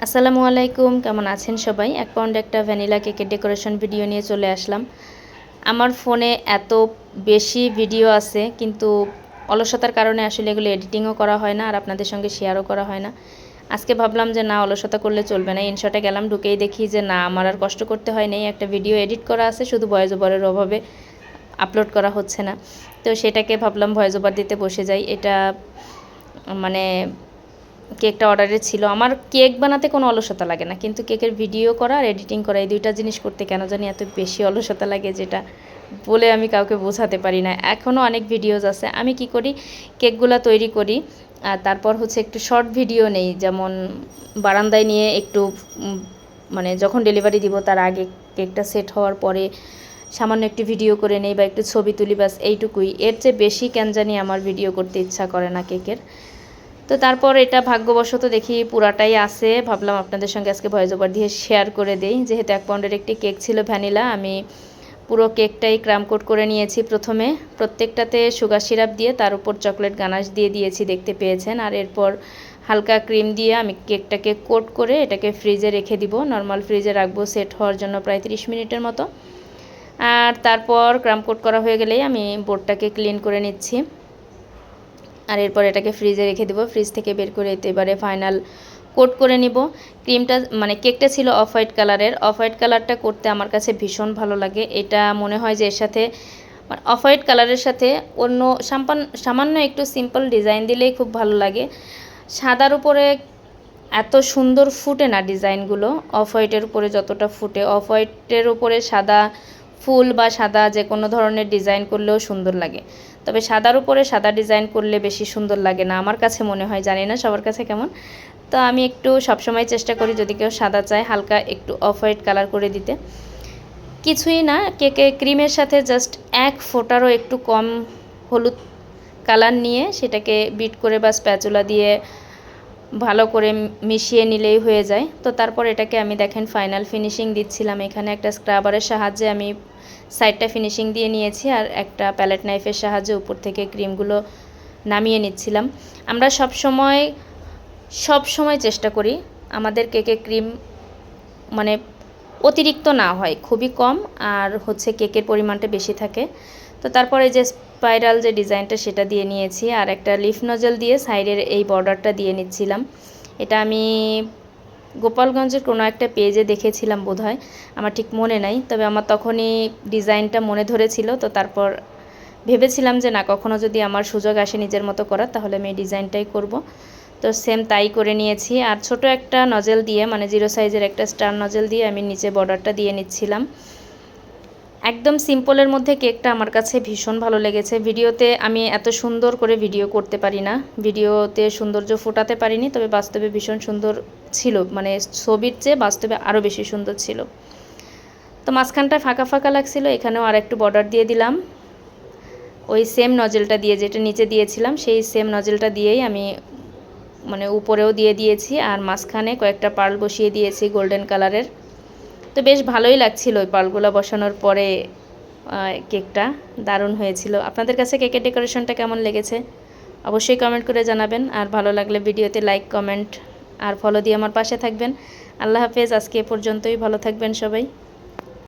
আসসালামু আলাইকুম, কেমন আছেন সবাই? 1 পাউন্ড একটা ভ্যানিলা কেকের ডেকোরেশন ভিডিও নিয়ে চলে আসলাম। আমার ফোনে এত বেশি ভিডিও আছে, কিন্তু অলসতার কারণে আসলে এগুলো এডিটিংও করা হয় না আর আপনাদের সঙ্গে শেয়ারও করা হয় না। আজকে ভাবলাম যে না, অলসতা করলে চলবে না। ইনশটে গেলাম, ঢুকেই দেখি যে না, আমার আর কষ্ট করতে হয় নাই। একটা ভিডিও এডিট করা আছে, শুধু ভয়েস ওভারের অভাবে আপলোড করা হচ্ছে না। তো সেটাকে ভাবলাম ভয়েস ওভার দিতে বসে যাই। এটা মানে কেকটা অর্ডারের ছিল। আমার কেক বানাতে কোনো অলসতা লাগে না, কিন্তু কেকের ভিডিও করা আর এডিটিং করা এই দুইটা জিনিস করতে কেন জানি এত বেশি অলসতা লাগে, যেটা বলে আমি কাউকে বোঝাতে পারি না। এখনও অনেক ভিডিওস আছে। আমি কি করি, কেকগুলো তৈরি করি আর তারপর হচ্ছে একটু শর্ট ভিডিও নেই, যেমন বারান্দায় নিয়ে একটু মানে যখন ডেলিভারি দিব তার আগে কেকটা সেট হওয়ার পরে সামান্য একটু ভিডিও করে নেই বা একটু ছবি তুলি, বাস এইটুকুই। এর চেয়ে বেশি কেন জানি আমার ভিডিও করতে ইচ্ছা করে না কেকের। তো তারপর এটা ভাগ্যবশত দেখি পুরাটাই আছে। ভাবলাম আপনাদের সঙ্গে আজকে ভয়েস ওভার দিয়ে শেয়ার করে দেই। যেহেতু 1 পাউন্ডের একটি কেক ছিল ভ্যানিলা, আমি পুরো কেকটাই ক্রাম কোট করে নিয়েছি। প্রথমে প্রত্যেকটাতে সুগার সিরাপ দিয়ে তার উপর চকলেট গানাশ দিয়ে দিয়েছি, দেখতে পেয়েছেন। আর এরপর হালকা ক্রিম দিয়ে আমি কেকটাকে কোট করে এটাকে ফ্রিজে রেখে দিব। নর্মাল ফ্রিজে রাখবো সেট হওয়ার জন্য প্রায় 30 মিনিটের মতো। আর তারপর ক্রাম কোট করা হয়ে গেলেই আমি বোর্ডটাকে ক্লিন করে নিচ্ছি। আর এরপর এটাকে ফ্রিজে রেখে দেবো। ফ্রিজ থেকে বের করে এবারে ফাইনাল কোট করে নিব। ক্রিমটা মানে কেকটা ছিল অফ হোয়াইট কালারের। অফ হোয়াইট কালারটা করতে আমার কাছে ভীষণ ভালো লাগে। এটা মনে হয় যে এর সাথে অফ হোয়াইট কালারের সাথে অন্য সামান্য একটু সিম্পল ডিজাইন দিলেই খুব ভালো লাগে। সাদার উপরে এত সুন্দর ফুটে না ডিজাইনগুলো, অফ হোয়াইটের উপরে যতটা ফুটে। অফ হোয়াইটের উপরে সাদা ফুল বা সাদা যে কোনো ধরনের ডিজাইন করলেও সুন্দর লাগে, তবে সাদার উপরে সাদা ডিজাইন করলে বেশি সুন্দর লাগে না আমার কাছে মনে হয়। জানি না সবার কাছে কেমন। তো আমি একটু সবসময় চেষ্টা করি যদি কেউ সাদা চায় হালকা একটু অফ হোয়াইট কালার করে দিতে। কিছুই না, কেকে ক্রিমের সাথে জাস্ট 1 ফোঁটারও একটু কম হলুদ কালার নিয়ে সেটাকে বিট করে বা স্প্যাচুলা দিয়ে ভালো করে মিশিয়ে নিলেই হয়ে যায়। তো তারপর এটাকে আমি দেখেন ফাইনাল ফিনিশিং দিচ্ছিলাম। এখানে একটা স্ক্রাবারের সাহায্যে আমি সাইডটা ফিনিশিং দিয়ে নিয়েছি আর একটা প্যালেট নাইফের সাহায্যে উপর থেকে ক্রিমগুলো নামিয়ে নিচ্ছিলাম। আমরা সব সময় চেষ্টা করি আমাদের কেকে ক্রিম মানে অতিরিক্ত না হয়, খুবই কম, আর হচ্ছে কেকের পরিমাণটা বেশি থাকে। তো তারপরে যে স্পাইরাল যে ডিজাইনটা সেটা দিয়ে নিয়েছি আর একটা লিফ নজল দিয়ে সাইডের এই বর্ডারটা দিয়ে নিচ্ছিলাম। এটা আমি গোপালগঞ্জের কোনো একটা পেজে দেখেছিলাম বোধহয়, আমার ঠিক মনে নাই, তবে আমার তখনই ডিজাইনটা মনে ধরেছিল। তো তারপর ভেবেছিলাম যে না, কখনো যদি আমার সুযোগ আসে নিজের মতো করার, তাহলে আমি এই ডিজাইনটাই করব। তো সেম তাই করে নিয়েছি। আর ছোট একটা নজেল দিয়ে, মানে 0 সাইজের একটা স্টার নজেল দিয়ে আমি নিচে বর্ডারটা দিয়ে নিচ্ছিলাম। একদম সিম্পলের মধ্যে কেকটা আমার কাছে ভীষণ ভালো লেগেছে। ভিডিওতে আমি এত সুন্দর করে ভিডিও করতে পারি না, ভিডিওতে সৌন্দর্য ফোটাতে পারিনি, তবে বাস্তবে ভীষণ সুন্দর ছিল। মানে ছবির চেয়ে বাস্তবে আরও বেশি সুন্দর ছিল। তো মাঝখানটা ফাঁকা ফাঁকা লাগছিল, এখানেও আর একটু বর্ডার দিয়ে দিলাম ওই সেম নজেলটা দিয়ে, যেটা নিচে দিয়েছিলাম সেই সেম নজেলটা দিয়েই আমি মানে উপরেও দিয়ে দিয়েছি। আর মাঝখানে কয়েকটা পার্ল বসিয়ে দিয়েছি গোল্ডেন কালারের। তো বেশ ভালোই লাগছিল ওই পার্লগুলো বসানোর পরে। কেকটা দারুণ হয়েছিল। আপনাদের কাছে কেকের ডেকোরেশনটা কেমন লেগেছে অবশ্যই কমেন্ট করে জানাবেন। আর ভালো লাগলে ভিডিওতে লাইক, কমেন্ট আর ফলো দিয়ে আমার পাশে থাকবেন। আল্লাহ হাফেজ। আজকে এ পর্যন্তই। ভালো থাকবেন সবাই।